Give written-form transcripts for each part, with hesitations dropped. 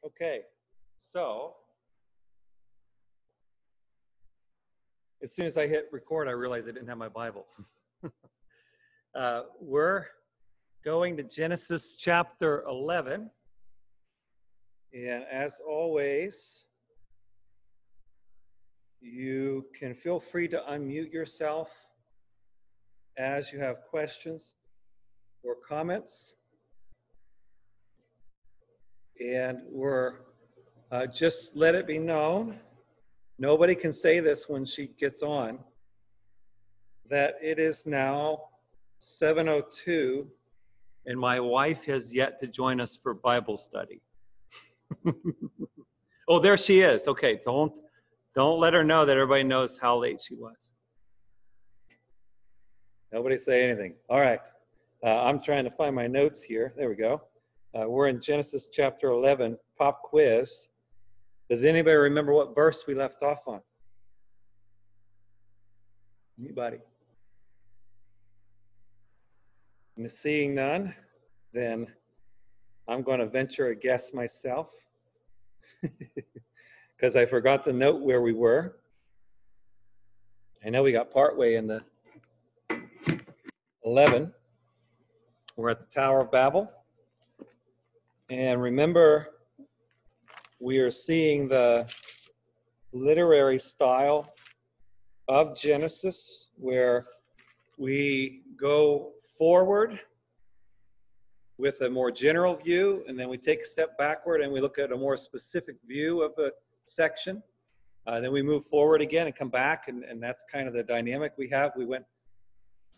Okay, so as soon as I hit record, I realized I didn't have my Bible. We're going to Genesis chapter 11. And as always, you can feel free to unmute yourself as you have questions or comments. And we're just let it be known, nobody can say this when she gets on, that it is now 7:02 and my wife has yet to join us for Bible study. Oh, there she is. Okay, don't let her know that everybody knows how late she was. Nobody say anything. All right. I'm trying to find my notes here. There we go. We're in Genesis chapter 11, pop quiz. Does anybody remember what verse we left off on? Anybody? And seeing none, then I'm going to venture a guess myself because I forgot to note where we were. I know we got partway in the 11. We're at the Tower of Babel. And remember, we are seeing the literary style of Genesis where we go forward with a more general view, and then we take a step backward and we look at a more specific view of a section. Then we move forward again and come back, and that's kind of the dynamic we have. We went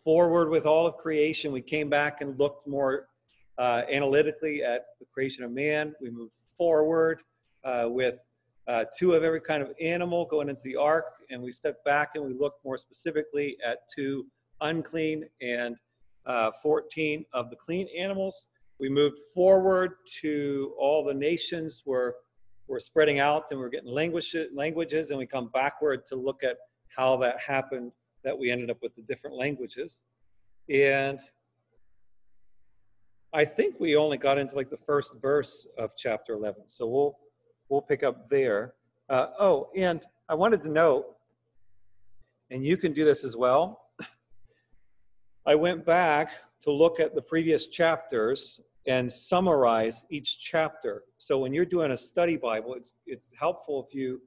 forward with all of creation. We came back and looked more analytically at the creation of man. We moved forward with two of every kind of animal going into the ark, and we stepped back and we looked more specifically at two unclean and 14 of the clean animals. We moved forward to all the nations were spreading out and we're getting languages, and we come backward to look at how that happened, that we ended up with the different languages. And I think we only got into like the first verse of chapter 11, so we'll pick up there. And I wanted to note, and you can do this as well, I went back to look at the previous chapters and summarize each chapter. So when you're doing a study Bible, it's helpful if you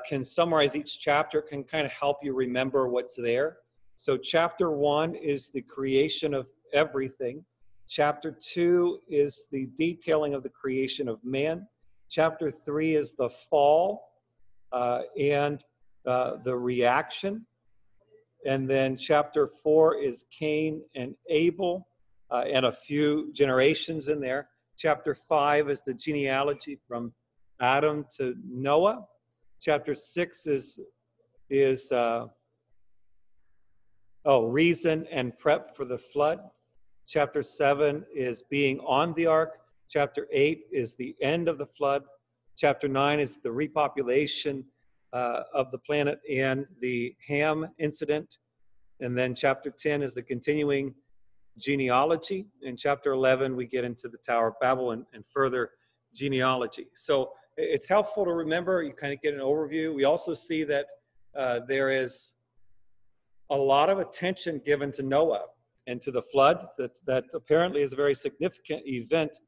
can summarize each chapter, can kind of help you remember what's there. So chapter 1 is the creation of everything. Chapter 2 is the detailing of the creation of man. Chapter 3 is the fall and the reaction. And then chapter 4 is Cain and Abel and a few generations in there. Chapter 5 is the genealogy from Adam to Noah. Chapter 6 is reason and prep for the flood. Chapter 7 is being on the ark. Chapter 8 is the end of the flood. Chapter 9 is the repopulation of the planet and the Ham incident. And then chapter 10 is the continuing genealogy. In chapter 11, we get into the Tower of Babel and further genealogy. So it's helpful to remember, you kind of get an overview. We also see that there is a lot of attention given to Noah and to the flood. That apparently is a very significant event,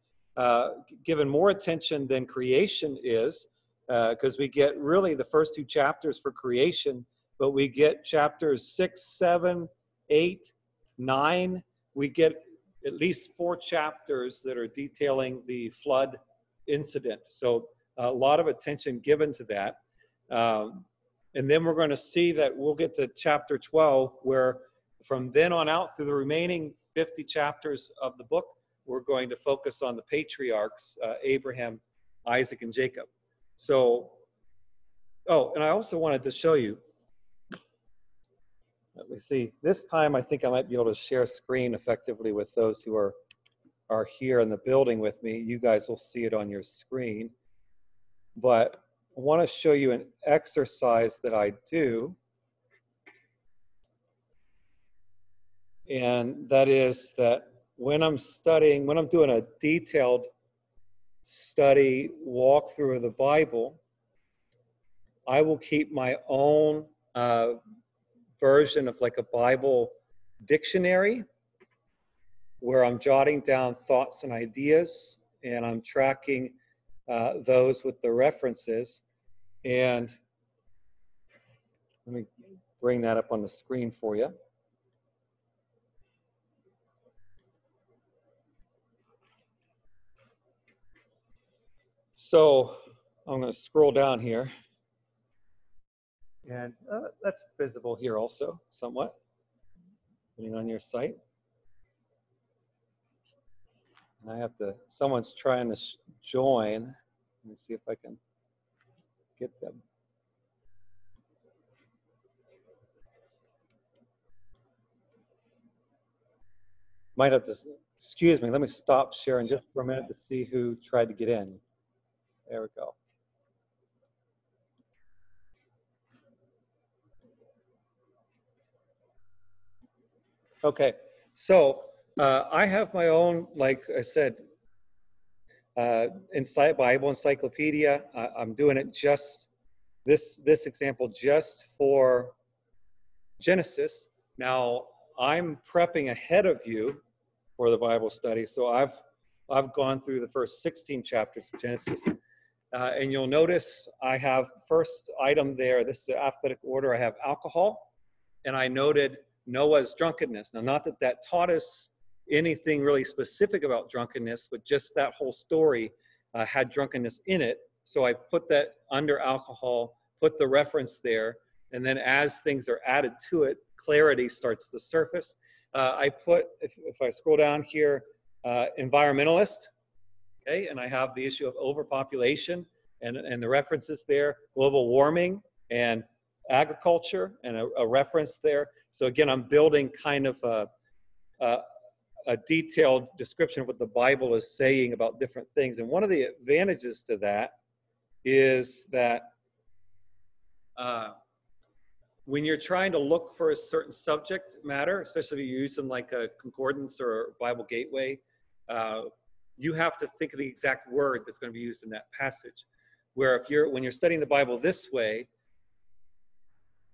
given more attention than creation is, because we get really the first two chapters for creation, but we get chapters 6, 7, 8, 9. We get at least 4 chapters that are detailing the flood incident. So a lot of attention given to that. And then we're going to see that we'll get to chapter 12, where from then on out through the remaining 50 chapters of the book, we're going to focus on the patriarchs, Abraham, Isaac, and Jacob. So, and I also wanted to show you, let me see, this time I think I might be able to share screen effectively with those who are here in the building with me. You guys will see it on your screen. But I want to show you an exercise that I do. And that is that when I'm doing a detailed study walkthrough of the Bible, I will keep my own version of like a Bible dictionary where I'm jotting down thoughts and ideas, and I'm tracking those with the references. And let me bring that up on the screen for you. So I'm going to scroll down here. And that's visible here also, somewhat, depending on your site. And I have to, someone's trying to join. Let me see if I can get them. Might have to, excuse me, let me stop sharing just for a minute to see who tried to get in. There we go. Okay, so I have my own, like I said, Bible encyclopedia. I'm doing it just, this example just for Genesis. Now, I'm prepping ahead of you for the Bible study, so I've gone through the first 16 chapters of Genesis. And you'll notice I have first item there, this is the alphabetic order, I have alcohol, and I noted Noah's drunkenness. Now, not that that taught us anything really specific about drunkenness, but just that whole story had drunkenness in it. So I put that under alcohol, put the reference there, and then as things are added to it, clarity starts to surface. I put, if I scroll down here, environmentalist, okay, and I have the issue of overpopulation and the references there, global warming and agriculture, and a reference there. So again, I'm building kind of a detailed description of what the Bible is saying about different things. And one of the advantages to that is that when you're trying to look for a certain subject matter, especially if you're using like a concordance or a Bible gateway, you have to think of the exact word that's going to be used in that passage. Where when you're studying the Bible this way,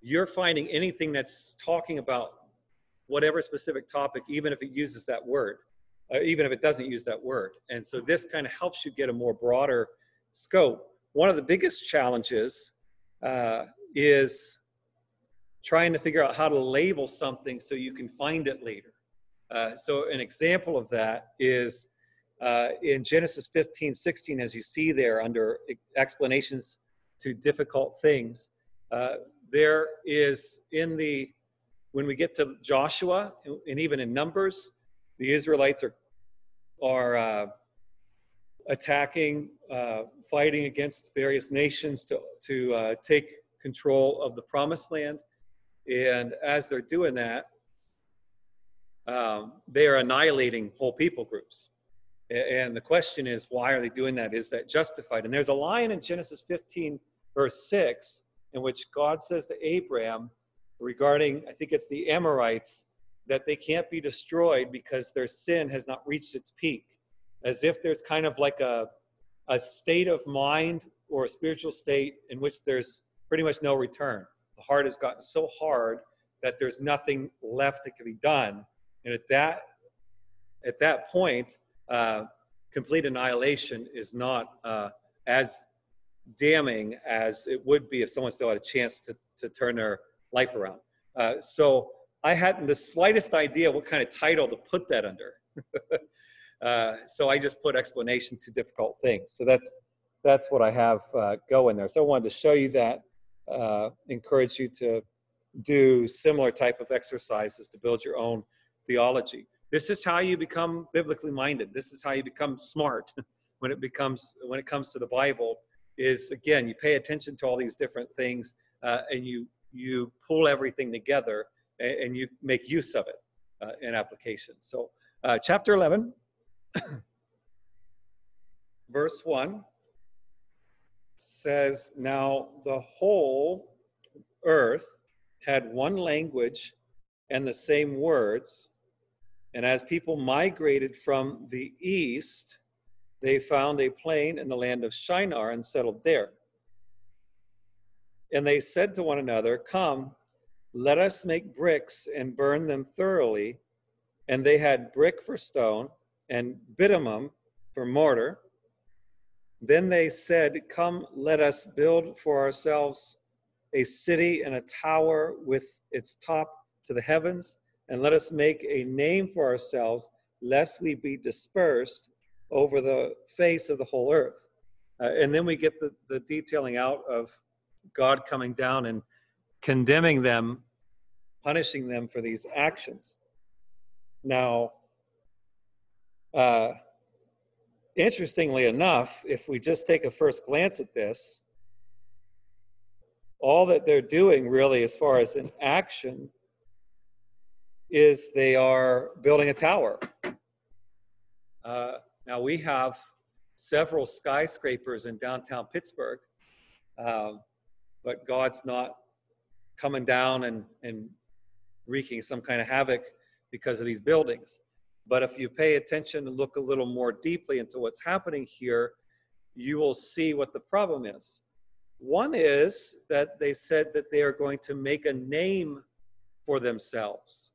you're finding anything that's talking about whatever specific topic, even if it uses that word, even if it doesn't use that word. And so this kind of helps you get a more broader scope. One of the biggest challenges is trying to figure out how to label something so you can find it later. So an example of that is in Genesis 15:16, as you see there under explanations to difficult things, there is when we get to Joshua and even in Numbers, the Israelites are attacking, fighting against various nations to take control of the Promised Land. And as they're doing that, they are annihilating whole people groups. And the question is, why are they doing that? Is that justified? And there's a line in Genesis 15, verse 6, in which God says to Abraham regarding, I think it's the Amorites, that they can't be destroyed because their sin has not reached its peak. As if there's kind of like a state of mind or a spiritual state in which there's pretty much no return. The heart has gotten so hard that there's nothing left that can be done. And at that point, complete annihilation is not as damning as it would be if someone still had a chance to turn their life around. So I hadn't the slightest idea what kind of title to put that under. So I just put explanation to difficult things. So that's what I have going there. So I wanted to show you that, encourage you to do similar type of exercises to build your own theology. This is how you become biblically minded. This is how you become smart when it comes to the Bible. Is again, you pay attention to all these different things, and you pull everything together and you make use of it in application. So chapter 11, verse 1 says, "Now the whole earth had one language and the same words, and as people migrated from the east, they found a plain in the land of Shinar and settled there. And they said to one another, "Come, let us make bricks and burn them thoroughly." And they had brick for stone and bitumen for mortar. Then they said, "Come, let us build for ourselves a city and a tower with its top to the heavens, and let us make a name for ourselves, lest we be dispersed over the face of the whole earth." And then we get the detailing out of God coming down and condemning them, punishing them for these actions. Now, interestingly enough, if we just take a first glance at this, all that they're doing really as far as an action is they are building a tower. Now we have several skyscrapers in downtown Pittsburgh, but God's not coming down and wreaking some kind of havoc because of these buildings. But if you pay attention and look a little more deeply into what's happening here, you will see what the problem is. One is that they said that they are going to make a name for themselves.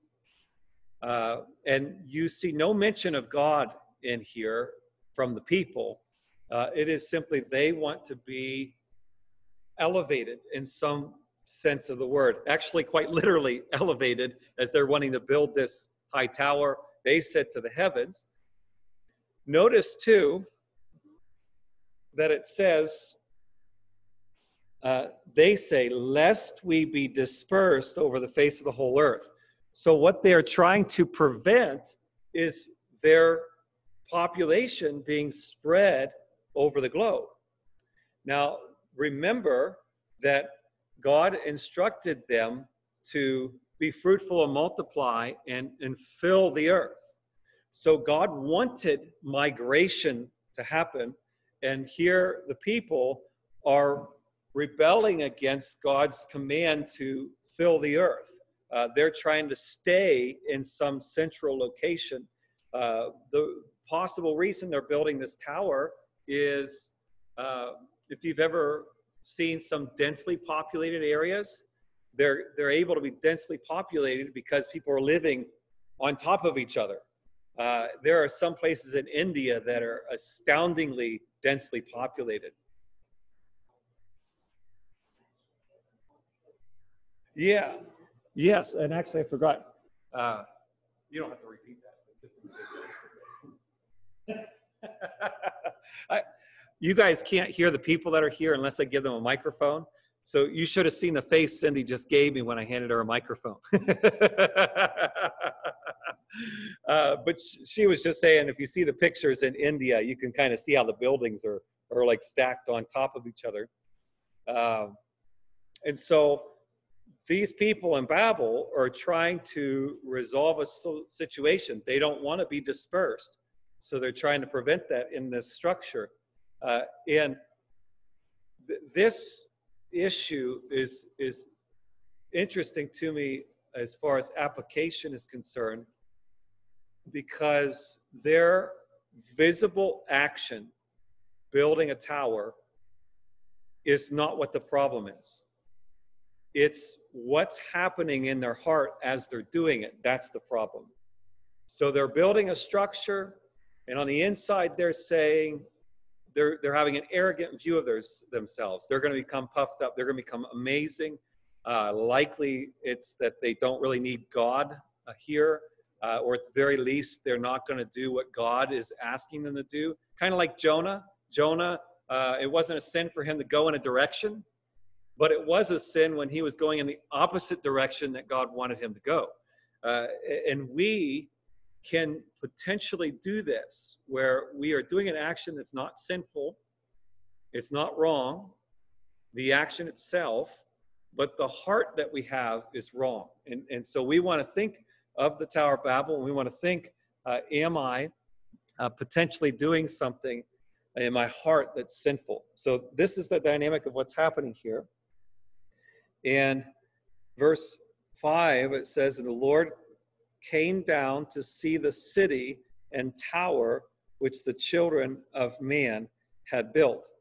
And you see no mention of God in here from the people. It is simply they want to be elevated in some sense of the word, actually quite literally elevated, as they're wanting to build this high tower, they said, to the heavens. Notice too that it says, they say, "Lest we be dispersed over the face of the whole earth." So what they are trying to prevent is their population being spread over the globe. Now, remember that God instructed them to be fruitful and multiply and fill the earth. So God wanted migration to happen, and here the people are rebelling against God's command to fill the earth. They're trying to stay in some central location. The possible reason they're building this tower is, if you've ever seen some densely populated areas, they're able to be densely populated because people are living on top of each other. There are some places in India that are astoundingly densely populated. Yeah. Yes, and actually I forgot. You don't have to repeat that. You guys can't hear the people that are here unless I give them a microphone. So you should have seen the face Cindy just gave me when I handed her a microphone. But she was just saying, if you see the pictures in India, you can kind of see how the buildings are like stacked on top of each other. And so these people in Babel are trying to resolve a situation. They don't want to be dispersed. So they're trying to prevent that in this structure. And this issue is interesting to me as far as application is concerned, because their visible action, building a tower, is not what the problem is. It's what's happening in their heart as they're doing it. That's the problem. So they're building a structure, and on the inside they're saying, they're having an arrogant view of themselves. They're going to become puffed up. They're going to become amazing. Likely it's that they don't really need God here, or at the very least, they're not going to do what God is asking them to do. Kind of like Jonah. Jonah, it wasn't a sin for him to go in a direction, but it was a sin when he was going in the opposite direction that God wanted him to go. And we can potentially do this, where we are doing an action that's not sinful, it's not wrong, the action itself, but the heart that we have is wrong. And so we want to think of the Tower of Babel, and we want to think, am I potentially doing something in my heart that's sinful? So this is the dynamic of what's happening here. And verse 5, it says, "And the Lord came down to see the city and tower which the children of man had built.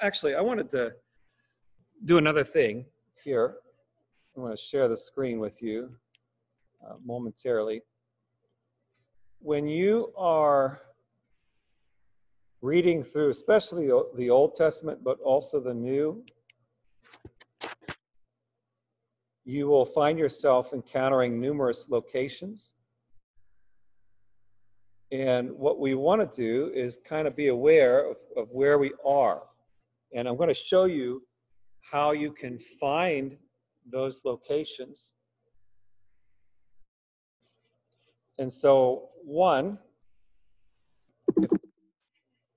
Actually, I wanted to do another thing here. I want to share the screen with you momentarily. When you are reading through, especially the Old Testament, but also the New, you will find yourself encountering numerous locations. And what we want to do is kind of be aware of where we are. And I'm going to show you how you can find those locations. And so, one,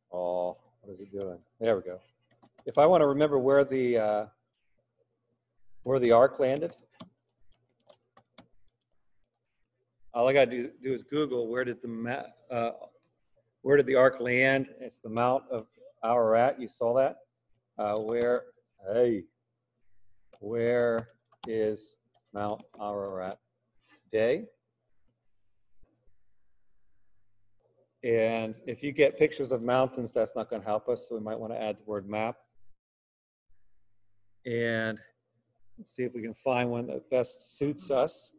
what is it doing? There we go. If I want to remember where the ark landed, all I got to do is Google where did the ark land. It's the Mount of Ararat. You saw that. Where is Mount Ararat today? And if you get pictures of mountains, that's not going to help us. So we might want to add the word map. And see if we can find one that best suits us.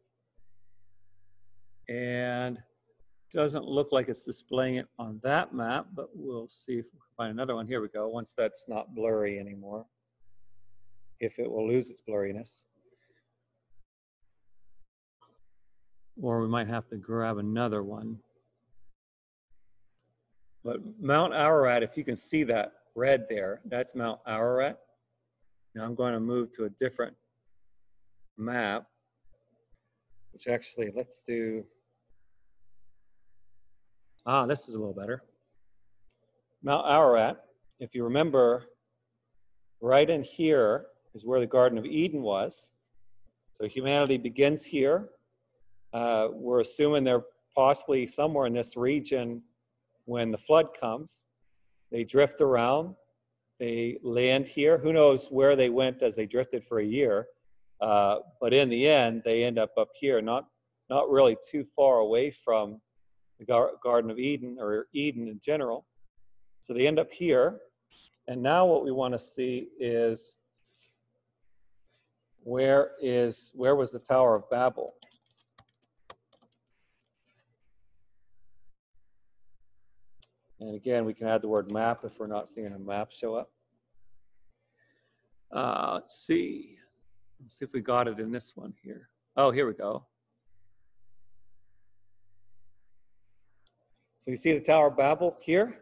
And it doesn't look like it's displaying it on that map, but we'll see if we can find another one. Here we go. Once that's not blurry anymore, if it will lose its blurriness. Or we might have to grab another one. But Mount Ararat, if you can see that red there, that's Mount Ararat. Now I'm going to move to a different map, which actually, let's do, this is a little better. Mount Ararat, if you remember, right in here is where the Garden of Eden was. So humanity begins here. We're assuming they're possibly somewhere in this region when the flood comes. They drift around. They land here. Who knows where they went as they drifted for a year. But in the end, they end up here, not really too far away from the Garden of Eden or Eden in general. So they end up here. And now what we want to see is where was the Tower of Babel? And again, we can add the word map if we're not seeing a map show up. Let's see if we got it in this one here. Oh, here we go. So you see the Tower of Babel here?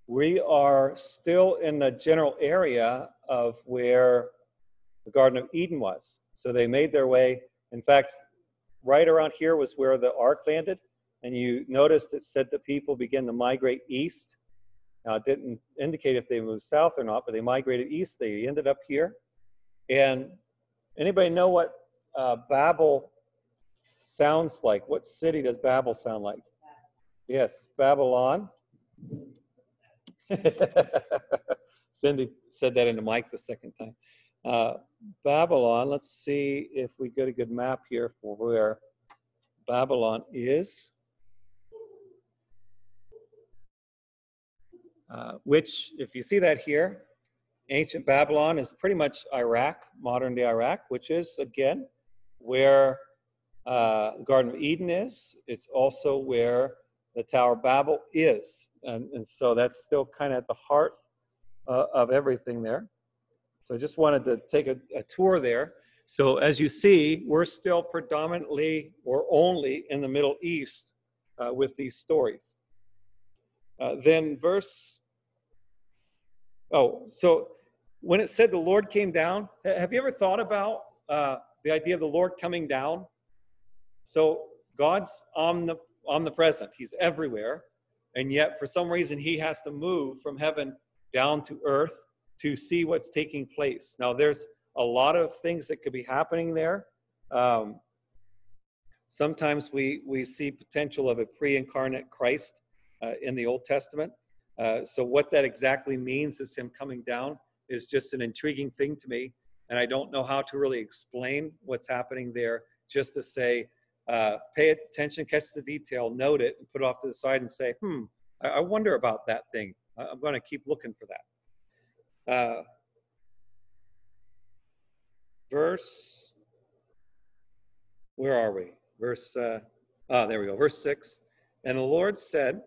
We are still in the general area of where the Garden of Eden was. So they made their way. In fact, right around here was where the ark landed. And you noticed it said that people began to migrate east. Now, it didn't indicate if they moved south or not, but they migrated east. They ended up here. And anybody know what Babel sounds like? What city does Babel sound like? Yes, Babylon. Cindy said that in the mic the second time. Babylon, let's see if we get a good map here for where Babylon is. Which, if you see that here, ancient Babylon is pretty much Iraq, modern day Iraq, which is, again, where the Garden of Eden is. It's also where the Tower of Babel is. And so that's still kind of at the heart of everything there. So I just wanted to take a tour there. So as you see, we're still predominantly or only in the Middle East with these stories. Then so when it said the Lord came down, have you ever thought about the idea of the Lord coming down? So God's omnipresent. He's everywhere. And yet, for some reason, he has to move from heaven down to earth to see what's taking place. Now, there's a lot of things that could be happening there. Sometimes we see potential of a pre-incarnate Christ in the Old Testament. So what that exactly means is him coming down is just an intriguing thing to me. And I don't know how to really explain what's happening there, just to say, pay attention, catch the detail, note it, and put it off to the side and say, I wonder about that thing. I'm going to keep looking for that. Verse, where are we? Verse, there we go. Verse 6. And the Lord said,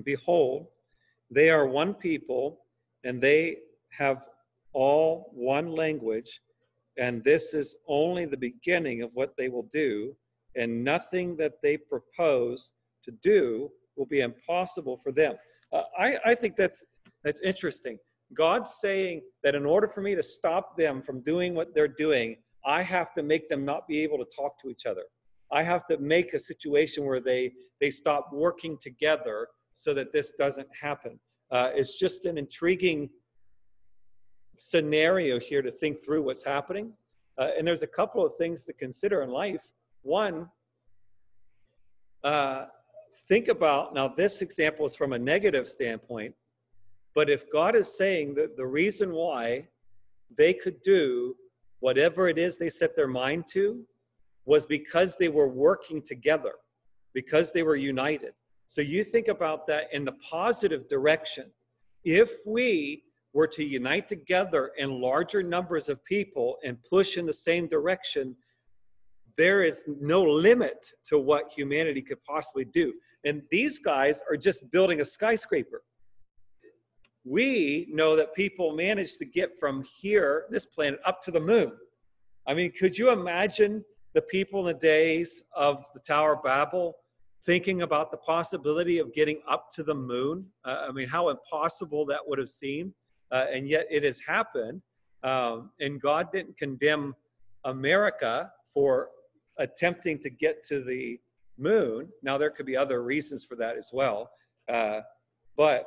behold, they are one people, and they have all one language, and this is only the beginning of what they will do, and nothing that they propose to do will be impossible for them. I think that's interesting. God's saying that in order for me to stop them from doing what they're doing, I have to make them not be able to talk to each other. I have to make a situation where they stop working together so that this doesn't happen. It's just an intriguing scenario here to think through what's happening. And there's a couple of things to consider in life. One, think about, now this example is from a negative standpoint, but if God is saying that the reason why they could do whatever it is they set their mind to was because they were working together, because they were united. So you think about that in the positive direction. If we were to unite together in larger numbers of people and push in the same direction, there is no limit to what humanity could possibly do. And these guys are just building a skyscraper. We know that people managed to get from here, this planet, up to the moon. I mean, could you imagine the people in the days of the Tower of Babel thinking about the possibility of getting up to the moon? I mean, how impossible that would have seemed. And yet it has happened. And God didn't condemn America for attempting to get to the moon. Now, there could be other reasons for that as well. But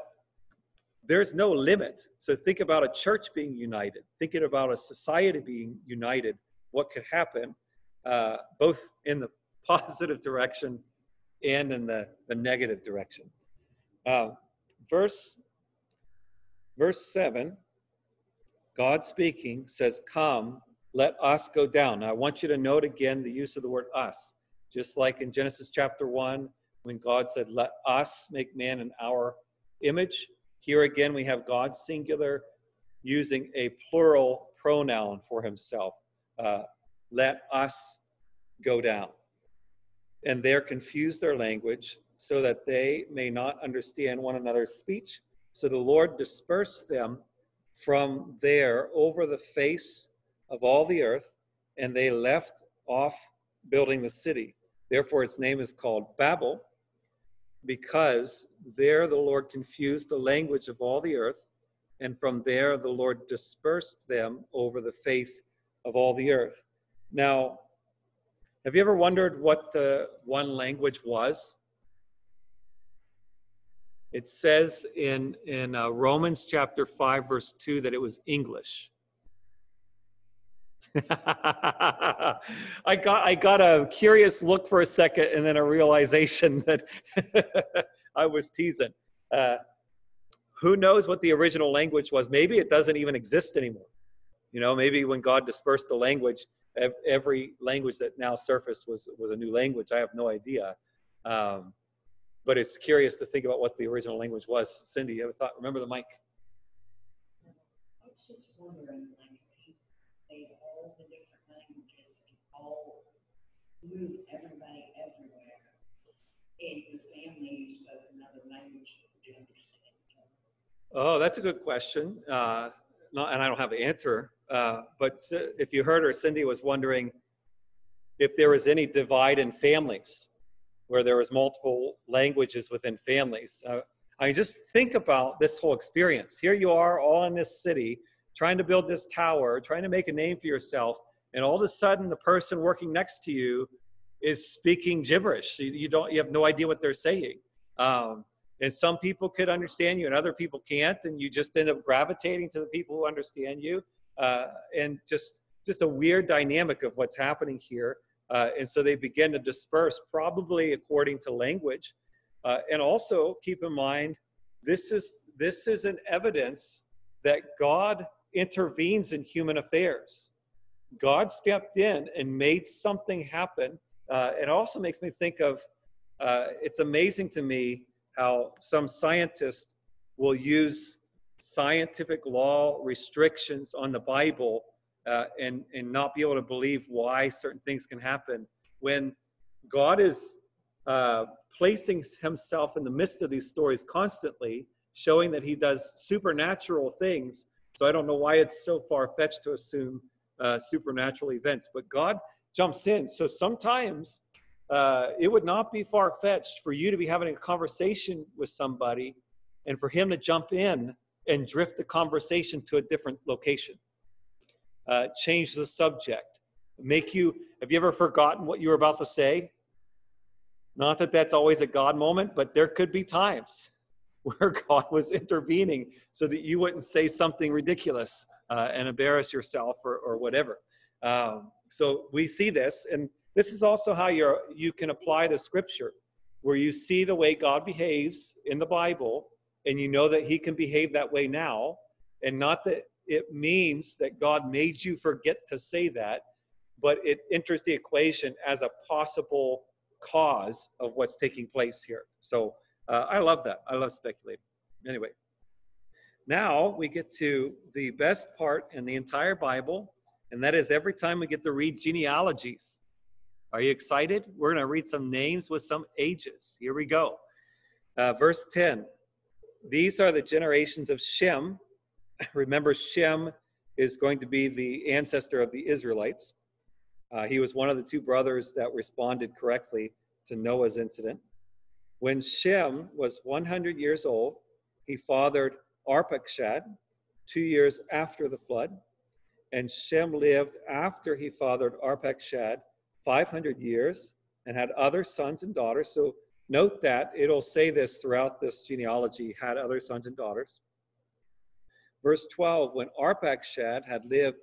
there's no limit. So think about a church being united, thinking about a society being united, what could happen, both in the positive direction and in the negative direction. Verse 7, God speaking says, come, let us go down. Now, I want you to note again the use of the word us. Just like in Genesis chapter 1, when God said, let us make man in our image. Here again, we have God singular using a plural pronoun for himself. Let us go down. And there confuse their language so that they may not understand one another's speech. So the Lord dispersed them from there over the face of all the earth, and they left off building the city. Therefore, its name is called Babel, because there the Lord confused the language of all the earth, and from there the Lord dispersed them over the face of all the earth. Now, have you ever wondered what the one language was? It says in Romans chapter 5, verse 2, that it was English. I got a curious look for a second, and then a realization that I was teasing. Who knows what the original language was? Maybe it doesn't even exist anymore. You know, maybe when God dispersed the language, every language that now surfaced was a new language. I have no idea. But it's curious to think about what the original language was. Cindy, you ever thought? Remember the mic? I was just wondering, like, if he made all the different languages and all moved everybody everywhere, and your family spoke another language, would you understand each other? Oh, that's a good question. And I don't have the answer. But if you heard her, Cindy was wondering if there was any divide in families, where there was multiple languages within families. I just think about this whole experience. Here you are, all in this city, trying to build this tower, trying to make a name for yourself, and all of a sudden the person working next to you is speaking gibberish. You have no idea what they're saying. And some people could understand you and other people can't, and you just end up gravitating to the people who understand you. And just a weird dynamic of what's happening here. And so they begin to disperse, probably according to language. And also keep in mind, this is an evidence that God intervenes in human affairs. God stepped in and made something happen. It also makes me think of, it's amazing to me how some scientists will use scientific law restrictions on the Bible and not be able to believe why certain things can happen when God is placing himself in the midst of these stories constantly, showing that he does supernatural things. So I don't know why it's so far-fetched to assume supernatural events, but God jumps in. So sometimes it would not be far-fetched for you to be having a conversation with somebody and for him to jump in and drift the conversation to a different location, change the subject, have you ever forgotten what you were about to say? Not that that's always a God moment, but there could be times where God was intervening so that you wouldn't say something ridiculous and embarrass yourself or whatever. So we see this, and this is also how you can apply the scripture, where you see the way God behaves in the Bible, and you know that he can behave that way now, and not that it means that God made you forget to say that, but it enters the equation as a possible cause of what's taking place here. So I love that. I love speculating. Anyway, now we get to the best part in the entire Bible, and that is every time we get to read genealogies. Are you excited? We're going to read some names with some ages. Here we go. Verse 10. These are the generations of Shem. Remember, Shem is going to be the ancestor of the Israelites. He was one of the two brothers that responded correctly to Noah's incident. When Shem was 100 years old, he fathered Arpachshad 2 years after the flood. And Shem lived after he fathered Arpachshad 500 years and had other sons and daughters. So note that it'll say this throughout this genealogy, had other sons and daughters. Verse 12, when Arpachshad had lived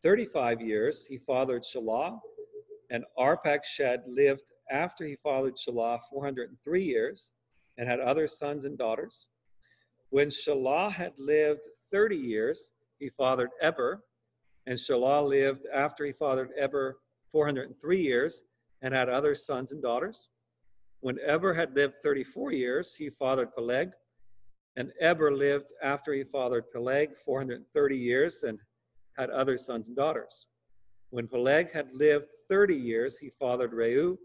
35 years, he fathered Shelah, and Arpachshad lived after he fathered Shelah 403 years and had other sons and daughters. When Shelah had lived 30 years, he fathered Eber, and Shelah lived after he fathered Eber 403 years and had other sons and daughters. When Eber had lived 34 years, he fathered Peleg, and Eber lived after he fathered Peleg 430 years and had other sons and daughters. When Peleg had lived 30 years, he fathered Reu,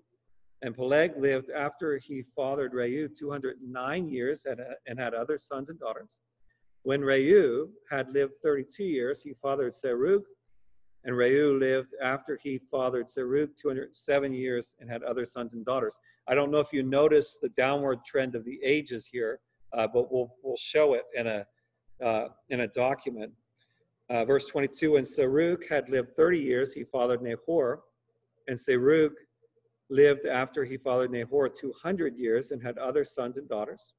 and Peleg lived after he fathered Reu 209 years and had other sons and daughters. When Reu had lived 32 years, he fathered Serug, and Reu lived after he fathered Serug 207 years and had other sons and daughters. I don't know if you notice the downward trend of the ages here, but we'll show it in a document. Verse 22, when Serug had lived 30 years, he fathered Nahor, and Serug lived after he fathered Nahor 200 years and had other sons and daughters.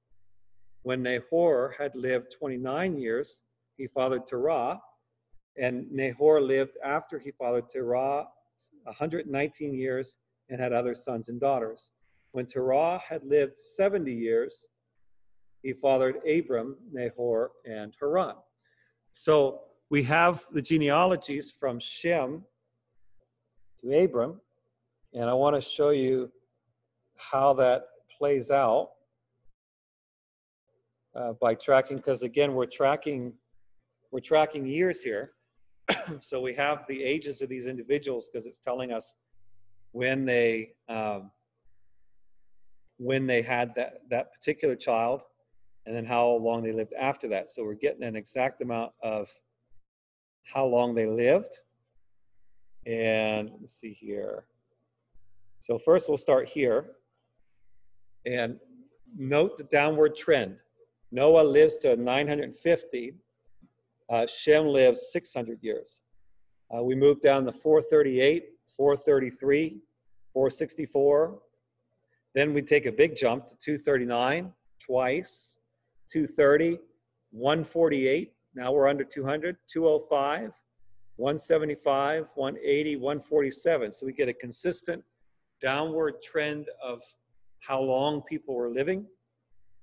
When Nahor had lived 29 years, he fathered Terah, and Nahor lived after he fathered Terah 119 years and had other sons and daughters. When Terah had lived 70 years, he fathered Abram, Nahor, and Haran. So we have the genealogies from Shem to Abram, and I want to show you how that plays out by tracking, because again, we're tracking years here. So we have the ages of these individuals because it's telling us when they had that particular child, and then how long they lived after that. So we're getting an exact amount of how long they lived. And let's see here. So first we'll start here and note the downward trend. Noah lives to 950. Shem lives 600 years. We move down to 438, 433, 464. Then we take a big jump to 239 twice, 230, 148. Now we're under 200, 205, 175, 180, 147. So we get a consistent downward trend of how long people were living,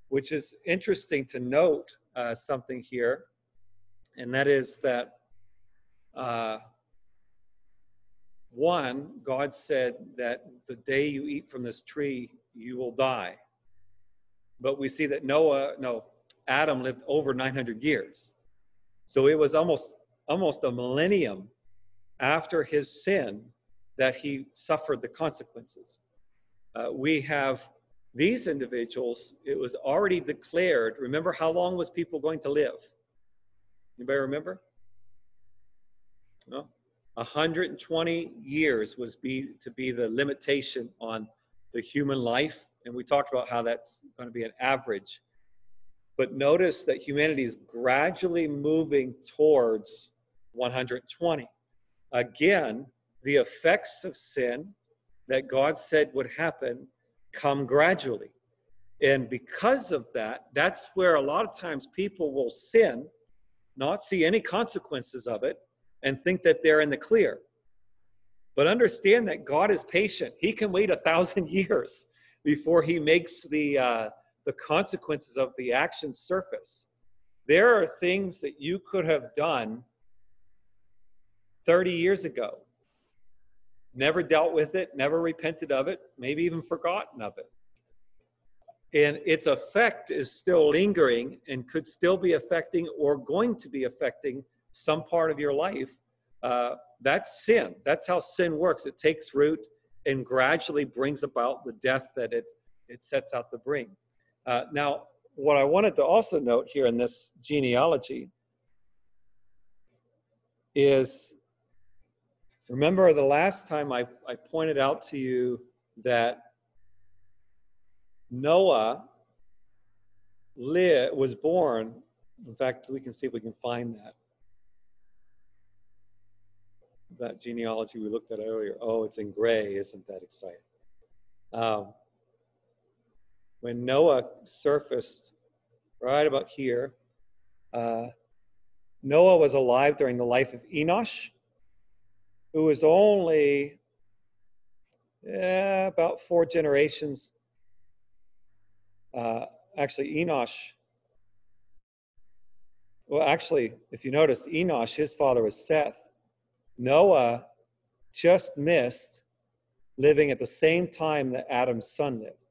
which is interesting to note something here. And that is that, one, God said that the day you eat from this tree, you will die. But we see that Adam lived over 900 years. So it was almost a millennium after his sin that he suffered the consequences. We have these individuals, it was already declared. Remember, how long was people going to live? Anybody remember? No? 120 years was to be the limitation on the human life. And we talked about how that's going to be an average. But notice that humanity is gradually moving towards 120. Again, the effects of sin that God said would happen come gradually. And because of that, that's where a lot of times people will sin, not see any consequences of it, and think that they're in the clear. But understand that God is patient. He can wait 1,000 years before he makes the consequences of the action surface. There are things that you could have done 30 years ago, never dealt with it, never repented of it, maybe even forgotten of it. And its effect is still lingering and could still be affecting or going to be affecting some part of your life. That's sin. That's how sin works. It takes root and gradually brings about the death that it sets out to bring. Now, what I wanted to also note here in this genealogy is, remember the last time I pointed out to you that Noah was born. In fact, we can see if we can find that genealogy we looked at earlier. Oh, it's in gray. Isn't that exciting? When Noah surfaced right about here, Noah was alive during the life of Enosh, who was only about 4 generations. Actually, Enosh, well, actually, if you notice, Enosh, his father was Seth. Noah just missed living at the same time that Adam's son lived.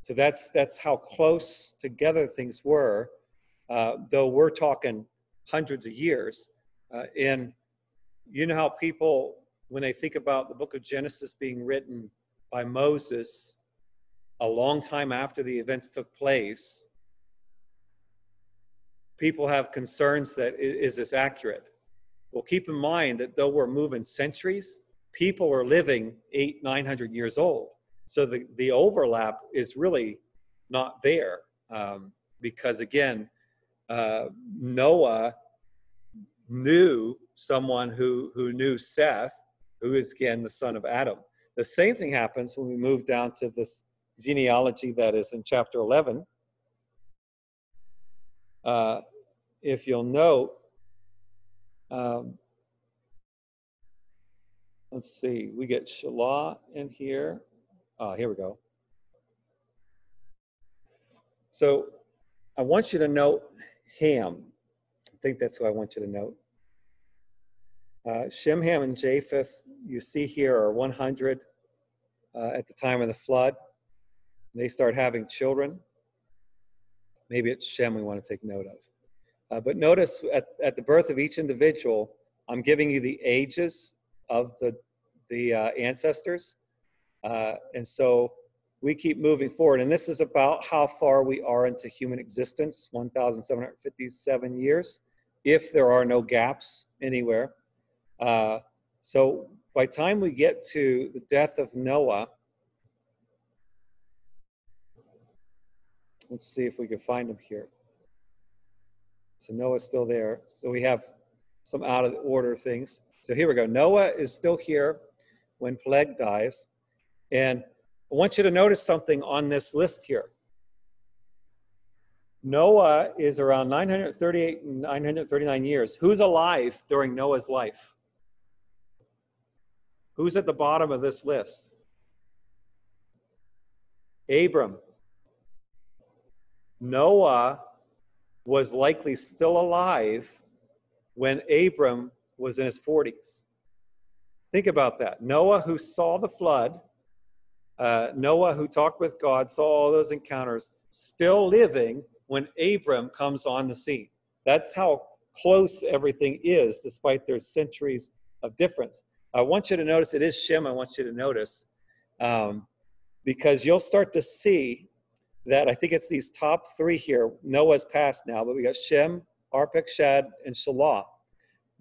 So that's how close together things were, though we're talking hundreds of years. And you know how people, when they think about the book of Genesis being written by Moses a long time after the events took place, people have concerns that, is this accurate? Well, keep in mind that though we're moving centuries, people were living 800-900 years old. So the overlap is really not there, because again, Noah knew someone who knew Seth, who is again the son of Adam. The same thing happens when we move down to this genealogy that is in chapter 11. If you'll note, let's see, we get Shelah in here. Here we go. So I want you to note Ham. I think that's who I want you to note. Shem, Ham, and Japheth, you see here, are 100 at the time of the flood. They start having children. Maybe it's Shem we want to take note of. But notice at the birth of each individual, I'm giving you the ages of the ancestors. And so we keep moving forward. And this is about how far we are into human existence, 1,757 years, if there are no gaps anywhere. So by the time we get to the death of Noah, let's see if we can find him here. So Noah's still there. So we have some out of order things. So here we go. Noah is still here when Peleg dies. And I want you to notice something on this list here. Noah is around 938 and 939 years. Who's alive during Noah's life? Who's at the bottom of this list? Abram. Noah was likely still alive when Abram was in his 40s. Think about that. Noah, who saw the flood, Noah, who talked with God, saw all those encounters. still living when Abram comes on the scene. That's how close everything is, despite their centuries of difference. I want you to notice, it is Shem, I want you to notice, because you'll start to see that I think it's these top three here. Noah's passed now, but we got Shem, Arpachshad, and Shelah.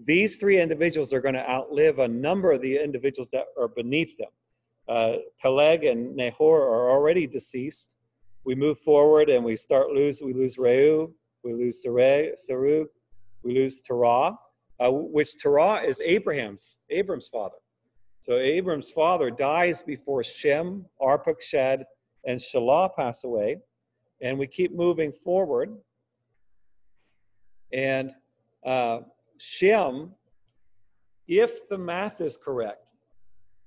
These three individuals are going to outlive a number of the individuals that are beneath them. Peleg and Nahor are already deceased. We move forward and we lose Reu, we lose Serug, we lose Terah, which Terah is Abram's father. So Abram's father dies before Shem, Arpachshad, and Shelah pass away. And we keep moving forward. And Shem, if the math is correct,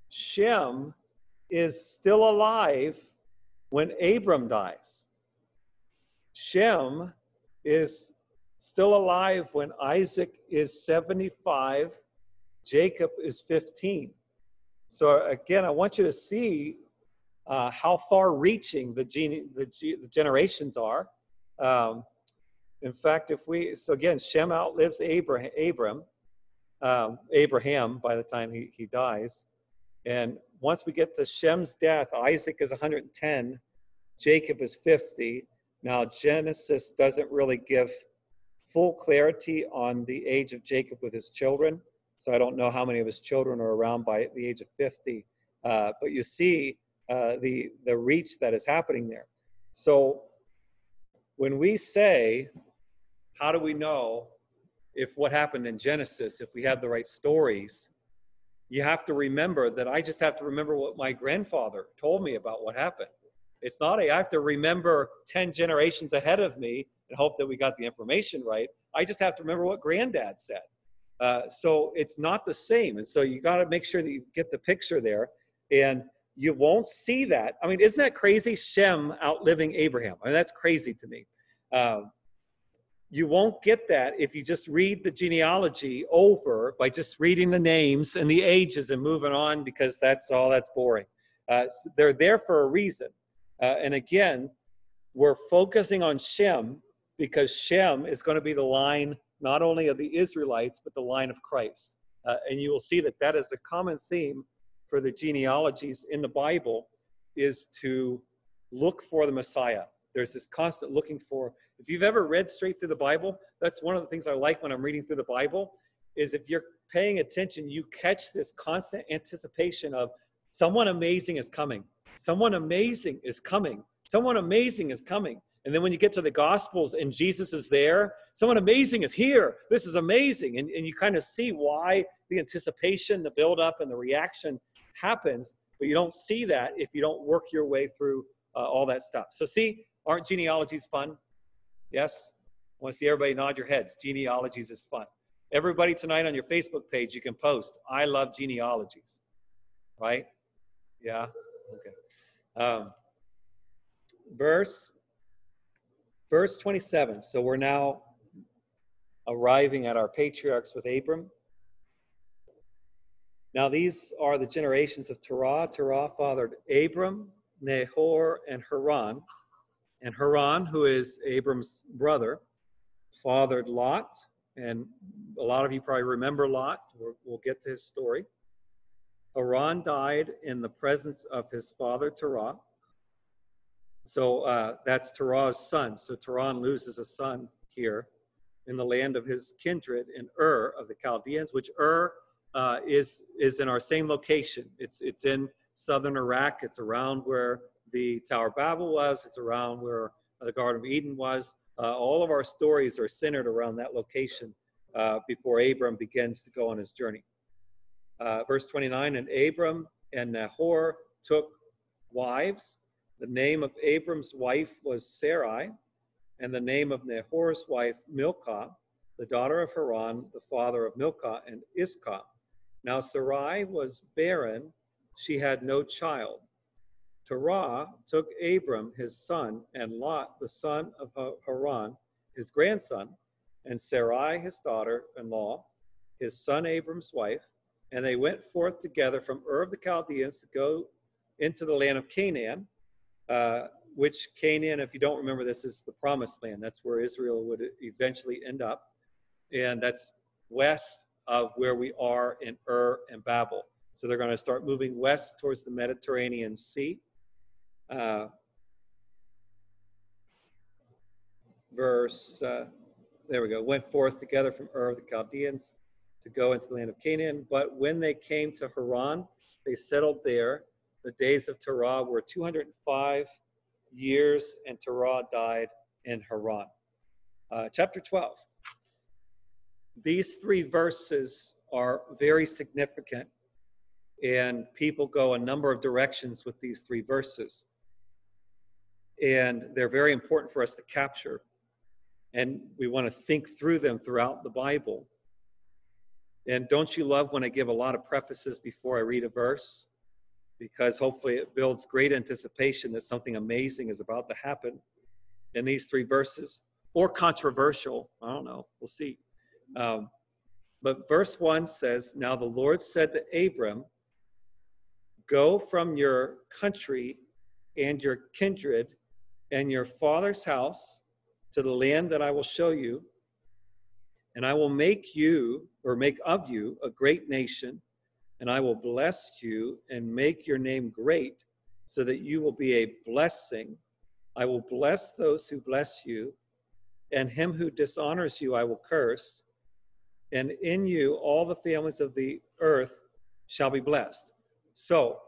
Shem is still alive when Abram dies. Shem is still alive when Isaac is 75, Jacob is 15. So again, I want you to see how far-reaching the generations are. In fact, so again, Shem outlives Abraham by the time he dies. And once we get to Shem's death, Isaac is 110, Jacob is 50. Now, Genesis doesn't really give full clarity on the age of Jacob with his children. So I don't know how many of his children are around by the age of 50. But you see the reach that is happening there. So when we say, how do we know if what happened in Genesis, if we have the right stories, you have to remember that I just have to remember what my grandfather told me about what happened. It's not I have to remember 10 generations ahead of me and hope that we got the information right. I just have to remember what granddad said. So it's not the same. And so you got to make sure that you get the picture there. And you won't see that. I mean, isn't that crazy? Shem outliving Abraham. I mean, that's crazy to me. You won't get that if you just read the genealogy over by just reading the names and the ages and moving on, because that's boring. So they're there for a reason. And again, we're focusing on Shem because Shem is going to be the line not only of the Israelites, but the line of Christ. And you will see that that is a common theme for the genealogies in the Bible, is to look for the Messiah. There's this constant looking for. If you've ever read straight through the Bible, that's one of the things I like when I'm reading through the Bible, is if you're paying attention, you catch this constant anticipation of someone amazing is coming. Someone amazing is coming. Someone amazing is coming. And then when you get to the Gospels and Jesus is there, someone amazing is here. This is amazing. And you kind of see why the anticipation, the buildup, and the reaction happens. But you don't see that if you don't work your way through all that stuff. So see, aren't genealogies fun? Yes? I want to see everybody nod your heads. Genealogies is fun. Everybody tonight on your Facebook page, you can post, I love genealogies. Right? Yeah? Okay. Verse 27. So we're now arriving at our patriarchs with Abram. Now these are the generations of Terah. Terah fathered Abram, Nahor, and Haran. And Haran, who is Abram's brother, fathered Lot. And a lot of you probably remember Lot. We'll get to his story. Haran died in the presence of his father Terah. So that's Terah's son. So Terah loses a son here in the land of his kindred in Ur of the Chaldeans, which Ur is in our same location. It's in southern Iraq. It's around where the Tower of Babel was. It's around where the Garden of Eden was. All of our stories are centered around that location before Abram begins to go on his journey. Verse 29, and Abram and Nahor took wives. The name of Abram's wife was Sarai, and the name of Nahor's wife Milcah, the daughter of Haran, the father of Milcah and Iscah. Now Sarai was barren, she had no child. Terah took Abram his son, and Lot the son of Haran his grandson, and Sarai his daughter-in-law, his son Abram's wife, and they went forth together from Ur of the Chaldeans to go into the land of Canaan, which Canaan, if you don't remember this, is the promised land. That's where Israel would eventually end up. And that's west of where we are in Ur and Babel. So they're going to start moving west towards the Mediterranean Sea. There we go. Went forth together from Ur of the Chaldeans to go into the land of Canaan. But when they came to Haran, they settled there. The days of Terah were 205 years, and Terah died in Haran. Chapter 12. These 3 verses are very significant, and people go a number of directions with these 3 verses. And they're very important for us to capture. And we want to think through them throughout the Bible. And don't you love when I give a lot of prefaces before I read a verse? Because hopefully it builds great anticipation that something amazing is about to happen in these 3 verses. Or controversial, I don't know, we'll see. But verse 1 says, "Now the Lord said to Abram, go from your country and your kindred and your father's house to the land that I will show you, and I will make of you a great nation, and I will bless you and make your name great, so that you will be a blessing. I will bless those who bless you, and him who dishonors you I will curse, and in you all the families of the earth shall be blessed." So,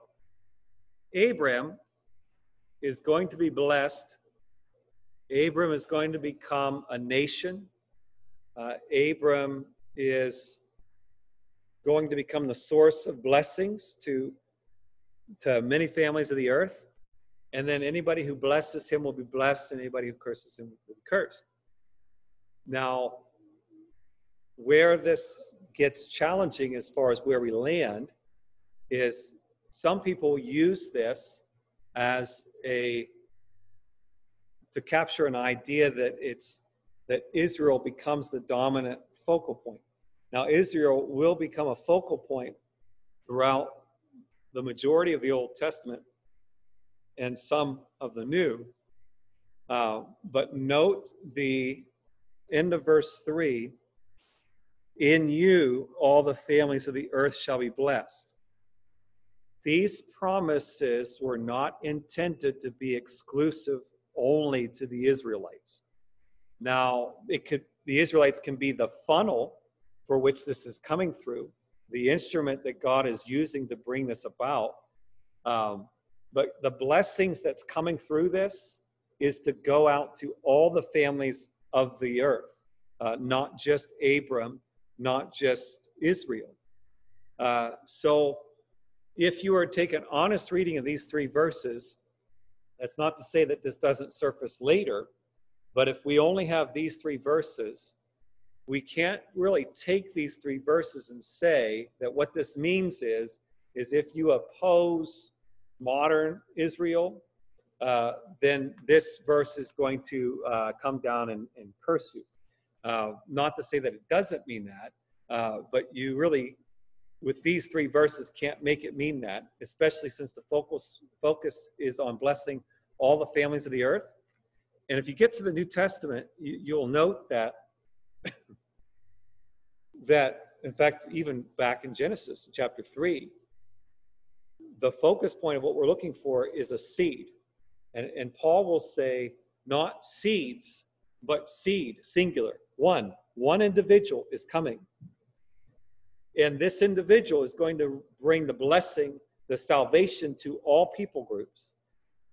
Abram is going to be blessed. Abram is going to become a nation. Abram is going to become the source of blessings to many families of the earth. And then anybody who blesses him will be blessed, and anybody who curses him will be cursed. Now, where this gets challenging as far as where we land is some people use this as to capture an idea that Israel becomes the dominant focal point. Now, Israel will become a focal point throughout the majority of the Old Testament and some of the New. But note the end of verse 3, "In you all the families of the earth shall be blessed." These promises were not intended to be exclusive only to the Israelites. Now, the Israelites can be the funnel for which this is coming through, the instrument that God is using to bring this about. But the blessings that's coming through this is to go out to all the families of the earth, not just Abram, not just Israel. So if you were to take an honest reading of these 3 verses, that's not to say that this doesn't surface later, but if we only have these 3 verses, we can't really take these 3 verses and say that what this means is if you oppose modern Israel, then this verse is going to come down and curse you. Not to say that it doesn't mean that, but you really, with these 3 verses, can't make it mean that, especially since the focus is on blessing all the families of the earth. And if you get to the New Testament, you'll note that in fact, even back in Genesis chapter 3, the focus point of what we're looking for is a seed. And Paul will say, not seeds, but seed, singular. One individual is coming. And this individual is going to bring the blessing, the salvation to all people groups.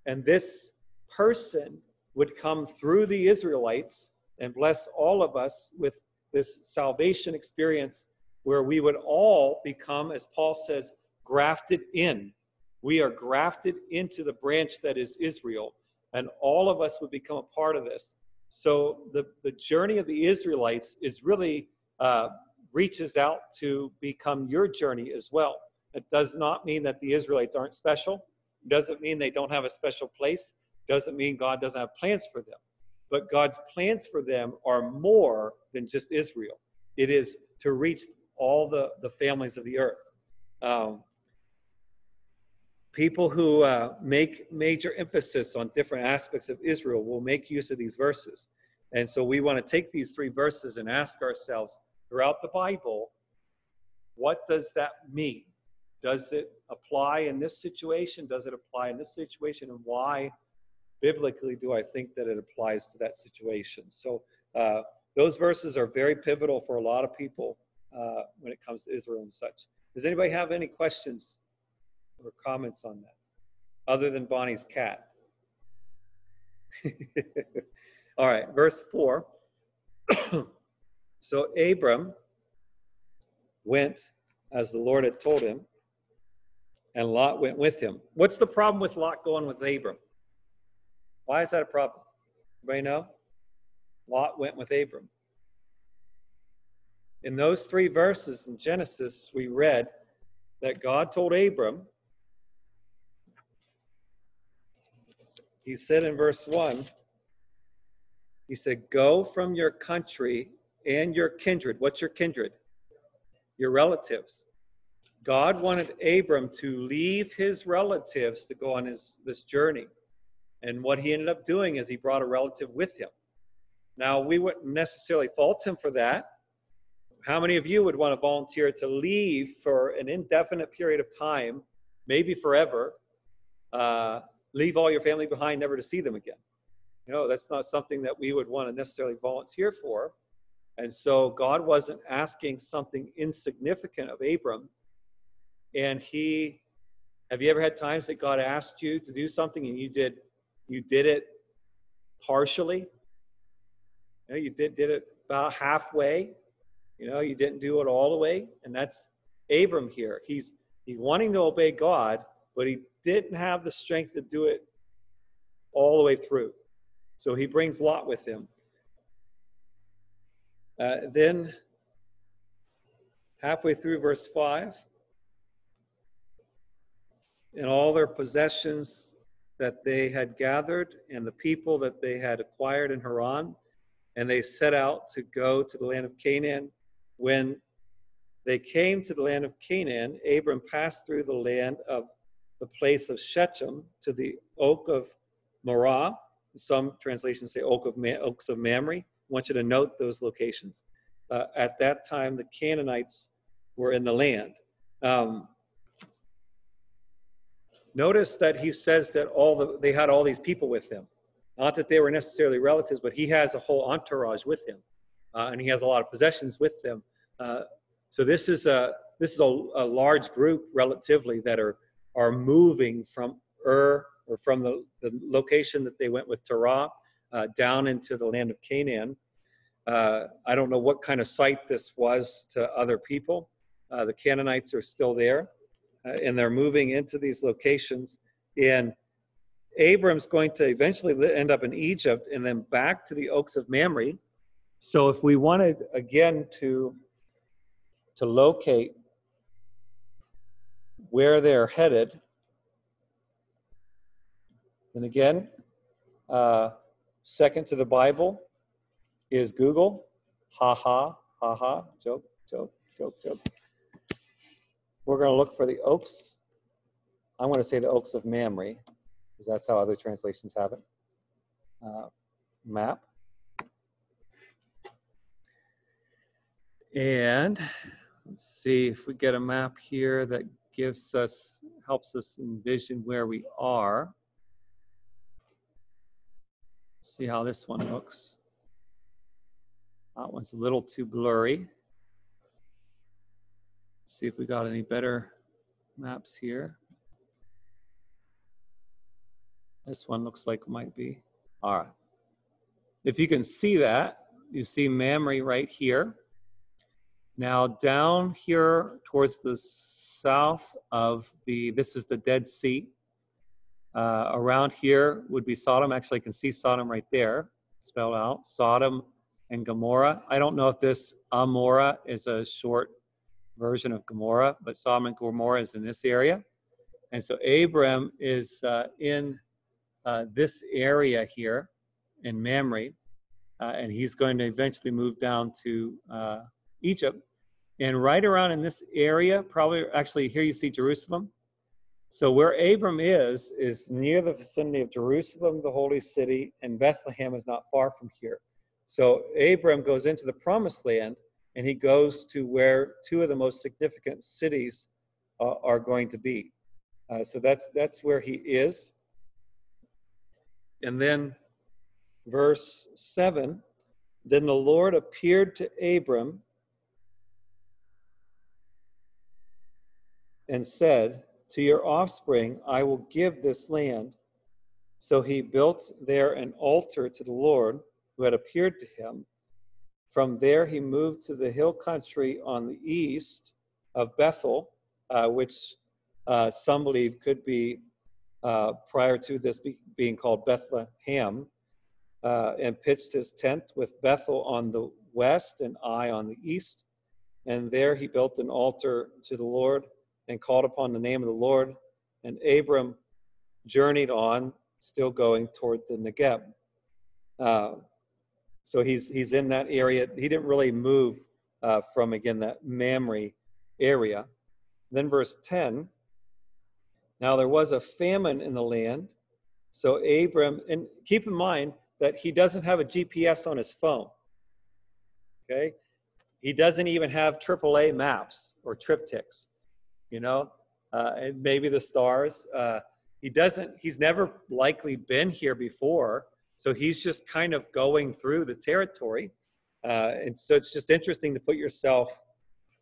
And this person would come through the Israelites and bless all of us with this salvation experience where we would all become, as Paul says, grafted in. We are grafted into the branch that is Israel, and all of us would become a part of this. So the journey of the Israelites is really reaches out to become your journey as well. It does not mean that the Israelites aren't special. It doesn't mean they don't have a special place. It doesn't mean God doesn't have plans for them. But God's plans for them are more than just Israel. It is to reach all the families of the earth. people who make major emphasis on different aspects of Israel will make use of these verses. And so we want to take these 3 verses and ask ourselves, throughout the Bible, what does that mean? Does it apply in this situation? Does it apply in this situation? And why, biblically, do I think that it applies to that situation? So those verses are very pivotal for a lot of people when it comes to Israel and such. Does anybody have any questions or comments on that, other than Bonnie's cat? All right, verse 4. So Abram went as the Lord had told him, and Lot went with him. What's the problem with Lot going with Abram? Why is that a problem? Anybody know? Lot went with Abram. In those 3 verses in Genesis, we read that God told Abram, he said in verse 1, he said, go from your country and your kindred. What's your kindred? Your relatives. God wanted Abram to leave his relatives to go on this journey. And what he ended up doing is he brought a relative with him. Now, we wouldn't necessarily fault him for that. How many of you would want to volunteer to leave for an indefinite period of time, maybe forever, leave all your family behind, never to see them again? You know, that's not something that we would want to necessarily volunteer for. And so God wasn't asking something insignificant of Abram. And have you ever had times that God asked you to do something and you did it partially? You know, you did it about halfway. You know, you didn't do it all the way. And that's Abram here. He's wanting to obey God, but he didn't have the strength to do it all the way through. So he brings Lot with him. Then, halfway through verse 5, and all their possessions that they had gathered and the people that they had acquired in Haran, and they set out to go to the land of Canaan. When they came to the land of Canaan, Abram passed through the land of the place of Shechem to the oak of Morah. Some translations say oaks of Mamre. I want you to note those locations. At that time, the Canaanites were in the land. Notice that he says that they had all these people with them. Not that they were necessarily relatives, but he has a whole entourage with him, and he has a lot of possessions with them. So this is a large group relatively that are moving from Ur, or from the location that they went with Terah, down into the land of Canaan. I don't know what kind of sight this was to other people. The Canaanites are still there, and they're moving into these locations. And Abram's going to eventually end up in Egypt and then back to the Oaks of Mamre. So if we wanted, again, to locate where they're headed, and again, second to the Bible is Google. Ha ha, ha ha, joke, joke, joke, joke. We're going to look for the Oaks. I'm going to say the Oaks of Mamre, because that's how other translations have it. Map. And let's see if we get a map here that helps us envision where we are. See how this one looks. That one's a little too blurry. Let's see if we got any better maps here. This one looks like it might be. All right. If you can see that, you see Mamre right here. Now down here towards the south of this is the Dead Sea. Around here would be Sodom. Actually, I can see Sodom right there, spelled out. Sodom and Gomorrah. I don't know if this Amorah is a short version of Gomorrah, but Sodom and Gomorrah is in this area. And so Abram is in this area here in Mamre, and he's going to eventually move down to Egypt. And right around in this area, probably, actually here you see Jerusalem. So where Abram is near the vicinity of Jerusalem, the holy city, and Bethlehem is not far from here. So Abram goes into the promised land, and he goes to where two of the most significant cities are going to be. So that's where he is. And then verse 7, then the Lord appeared to Abram and said, to your offspring I will give this land. So he built there an altar to the Lord who had appeared to him. From there he moved to the hill country on the east of Bethel, which some believe could be prior to this being called Bethlehem, and pitched his tent with Bethel on the west and Ai on the east. And there he built an altar to the Lord and called upon the name of the Lord. And Abram journeyed on, still going toward the Negeb. So he's in that area. He didn't really move from, again, that Mamre area. Then verse 10, now there was a famine in the land. So Abram, and keep in mind that he doesn't have a GPS on his phone. Okay? He doesn't even have AAA maps or TripTiks, and maybe the stars. He's never likely been here before. So he's just kind of going through the territory. And so it's just interesting to put yourself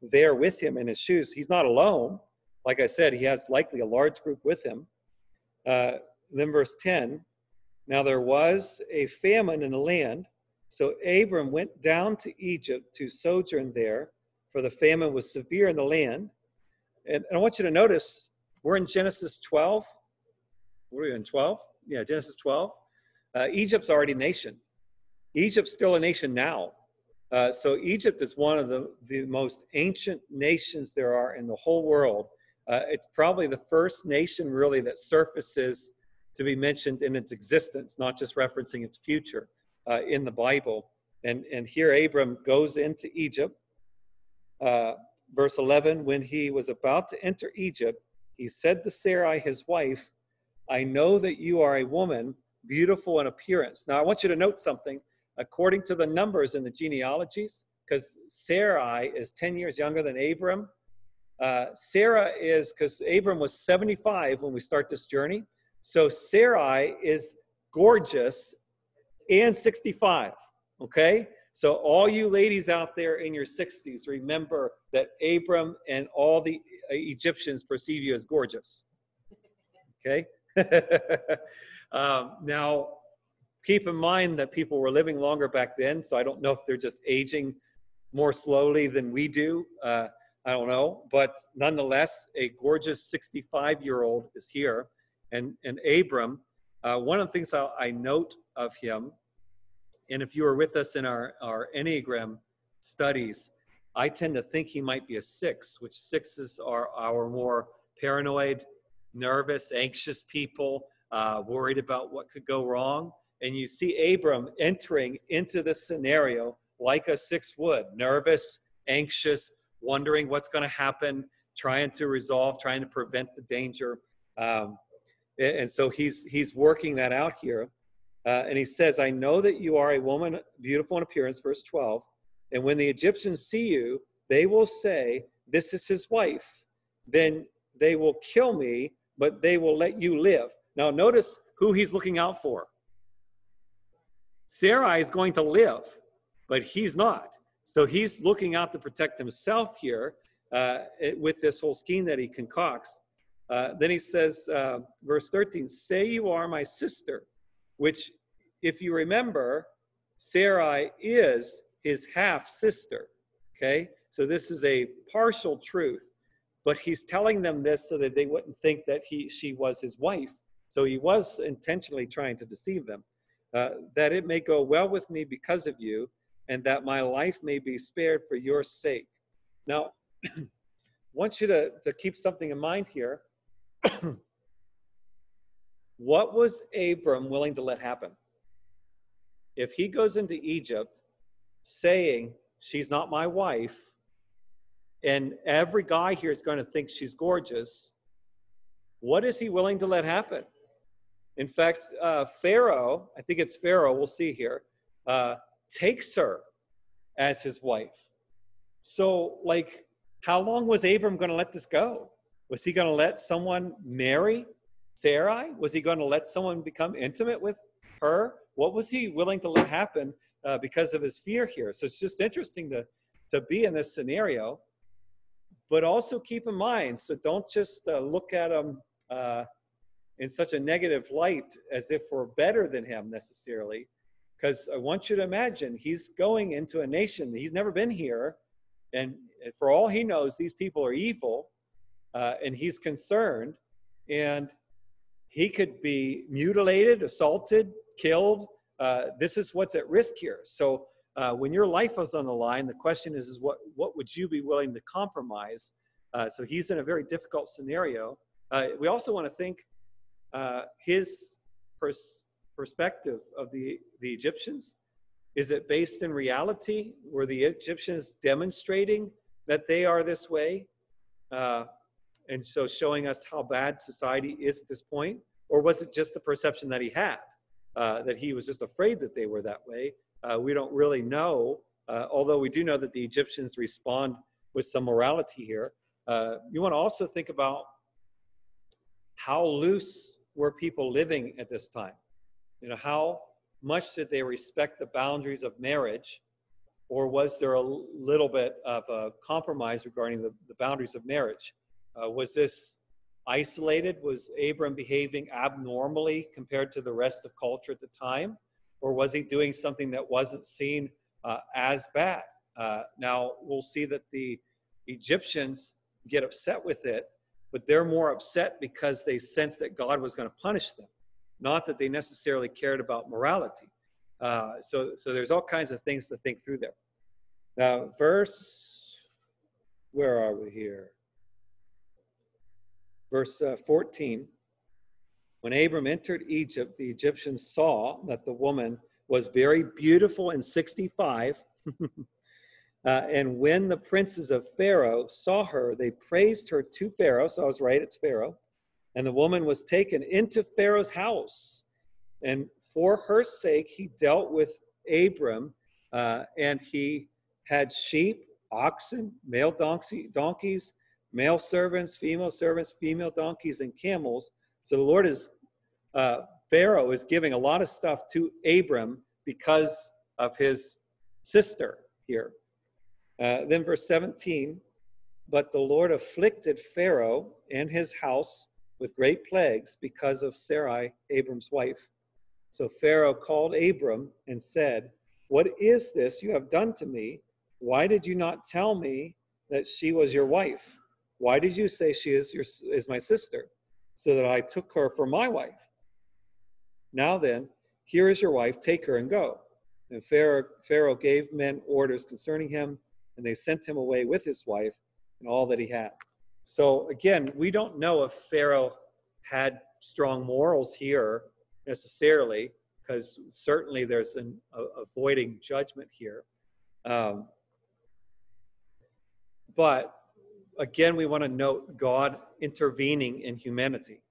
there with him in his shoes. He's not alone. Like I said, he has likely a large group with him. Then verse 10, now there was a famine in the land. So Abram went down to Egypt to sojourn there, for the famine was severe in the land. And I want you to notice, we're in Genesis 12. What are we in, 12? Yeah, Genesis 12. Egypt's already a nation. Egypt's still a nation now. So Egypt is one of the most ancient nations there are in the whole world. It's probably the first nation really that surfaces to be mentioned in its existence, not just referencing its future in the Bible. And here Abram goes into Egypt. Verse 11, when he was about to enter Egypt, he said to Sarai, his wife, I know that you are a woman beautiful in appearance. Now, I want you to note something. According to the numbers in the genealogies, because Sarai is 10 years younger than Abram. Sarah is, because Abram was 75 when we start this journey. So Sarai is gorgeous and 65, okay? So all you ladies out there in your 60s, remember that Abram and all the Egyptians perceive you as gorgeous, okay? Now, keep in mind that people were living longer back then, so I don't know if they're just aging more slowly than we do. I don't know, but nonetheless, a gorgeous 65-year-old is here. And Abram, one of the things I note of him, and if you were with us in our Enneagram studies, I tend to think he might be a 6, which 6s are our more paranoid, nervous, anxious people, worried about what could go wrong. And you see Abram entering into this scenario like a 6 would, nervous, anxious, wondering what's going to happen, trying to resolve, trying to prevent the danger. And so he's working that out here. And he says, I know that you are a woman beautiful in appearance, verse 12. And when the Egyptians see you, they will say, this is his wife. Then they will kill me, but they will let you live. Now notice who he's looking out for. Sarai is going to live, but he's not. So he's looking out to protect himself here with this whole scheme that he concocts. Then he says, verse 13, say you are my sister, which, if you remember, Sarai is his half-sister, okay? So this is a partial truth, but he's telling them this so that they wouldn't think that she was his wife. So he was intentionally trying to deceive them. That it may go well with me because of you, and that my life may be spared for your sake. Now, I want you to keep something in mind here. What was Abram willing to let happen? If he goes into Egypt saying, she's not my wife, and every guy here is going to think she's gorgeous, what is he willing to let happen? In fact, Pharaoh, I think it's Pharaoh, we'll see here, takes her as his wife. So, like, how long was Abram going to let this go? Was he going to let someone marry Sarai? Was he going to let someone become intimate with her? What was he willing to let happen because of his fear here? So it's just interesting to be in this scenario, but also keep in mind, so don't just look at him in such a negative light as if we're better than him necessarily, because I want you to imagine he's going into a nation, he's never been here, and for all he knows, these people are evil, and he's concerned, and he could be mutilated, assaulted, killed. This is what's at risk here. So when your life is on the line, the question is what would you be willing to compromise? So he's in a very difficult scenario. We also want to think his perspective of the Egyptians. Is it based in reality? Were the Egyptians demonstrating that they are this way? And so showing us how bad society is at this point? Or was it just the perception that he had, that he was just afraid that they were that way? We don't really know, although we do know that the Egyptians respond with some morality here. You want to also think about how loose were people living at this time? You know, how much did they respect the boundaries of marriage? Or was there a little bit of a compromise regarding the boundaries of marriage? Was this isolated? Was Abram behaving abnormally compared to the rest of culture at the time? Or was he doing something that wasn't seen as bad? Now, we'll see that the Egyptians get upset with it, but they're more upset because they sense that God was going to punish them, not that they necessarily cared about morality. So there's all kinds of things to think through there. Now, where are we here? Verse 14. When Abram entered Egypt, the Egyptians saw that the woman was very beautiful and 65. And when the princes of Pharaoh saw her, they praised her to Pharaoh. So I was right, it's Pharaoh. And the woman was taken into Pharaoh's house. And for her sake, he dealt with Abram, and he had sheep, oxen, male donkeys, male servants, female donkeys, and camels. So the Lord Pharaoh is giving a lot of stuff to Abram because of his sister here. Then verse 17, but the Lord afflicted Pharaoh and his house with great plagues because of Sarai, Abram's wife. So Pharaoh called Abram and said, what is this you have done to me? Why did you not tell me that she was your wife? Why did you say she is my sister, so that I took her for my wife? Now then, here is your wife, take her and go. And Pharaoh gave men orders concerning him, and they sent him away with his wife and all that he had. So again, we don't know if Pharaoh had strong morals here necessarily, because certainly there's an avoiding judgment here. But again, we want to note God intervening in humanity.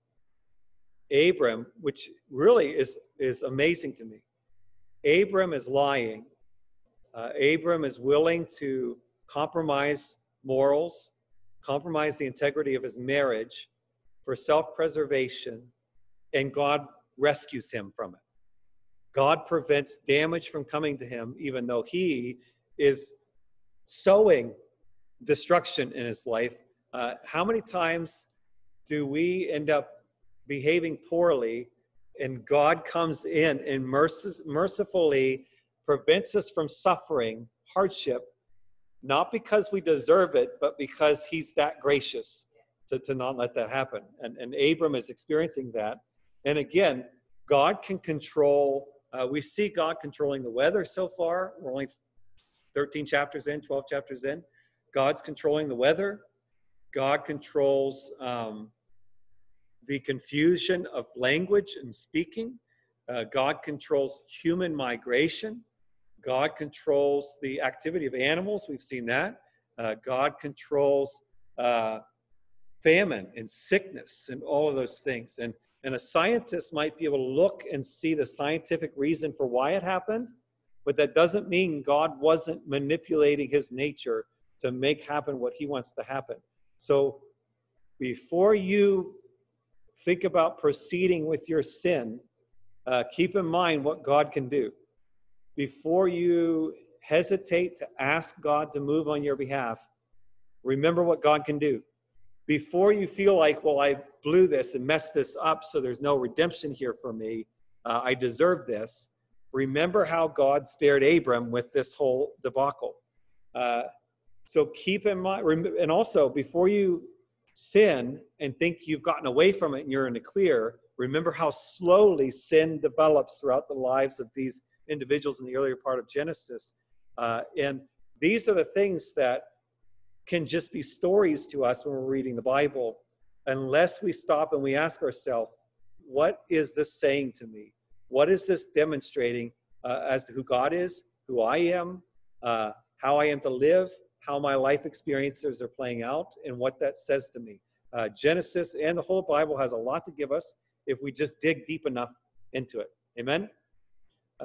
Abram, which really is amazing to me. Abram is lying. Abram is willing to compromise morals, compromise the integrity of his marriage for self-preservation, and God rescues him from it. God prevents damage from coming to him, even though he is sowing destruction in his life. How many times do we end up behaving poorly, and God comes in and mercifully prevents us from suffering hardship, not because we deserve it, but because he's that gracious to not let that happen. And Abram is experiencing that. And again, God can control, we see God controlling the weather so far. We're only 13 chapters in, 12 chapters in. God's controlling the weather. God controls the confusion of language and speaking. God controls human migration. God controls the activity of animals. We've seen that. God controls famine and sickness and all of those things. And a scientist might be able to look and see the scientific reason for why it happened, but that doesn't mean God wasn't manipulating his nature to make happen what he wants to happen. So before you think about proceeding with your sin, keep in mind what God can do. Before you hesitate to ask God to move on your behalf, remember what God can do. Before you feel like, well, I blew this and messed this up, so there's no redemption here for me, I deserve this, remember how God spared Abram with this whole debacle. So keep in mind, and also before you sin and think you've gotten away from it and you're in the clear, remember how slowly sin develops throughout the lives of these individuals in the earlier part of Genesis. And these are the things that can just be stories to us when we're reading the Bible, unless we stop and we ask ourselves, what is this saying to me? What is this demonstrating as to who God is, who I am, how I am to live, how my life experiences are playing out, and what that says to me. Genesis and the whole Bible has a lot to give us if we just dig deep enough into it. Amen?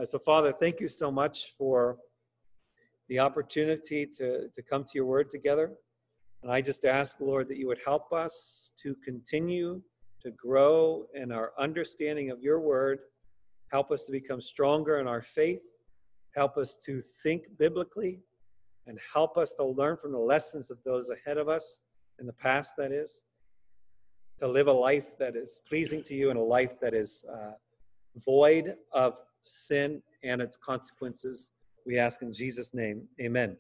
So, Father, thank you so much for the opportunity to come to your word together. And I just ask, Lord, that you would help us to continue to grow in our understanding of your word. Help us to become stronger in our faith. Help us to think biblically, and help us to learn from the lessons of those ahead of us in the past, that is, to live a life that is pleasing to you and a life that is void of sin and its consequences. We ask in Jesus' name, amen.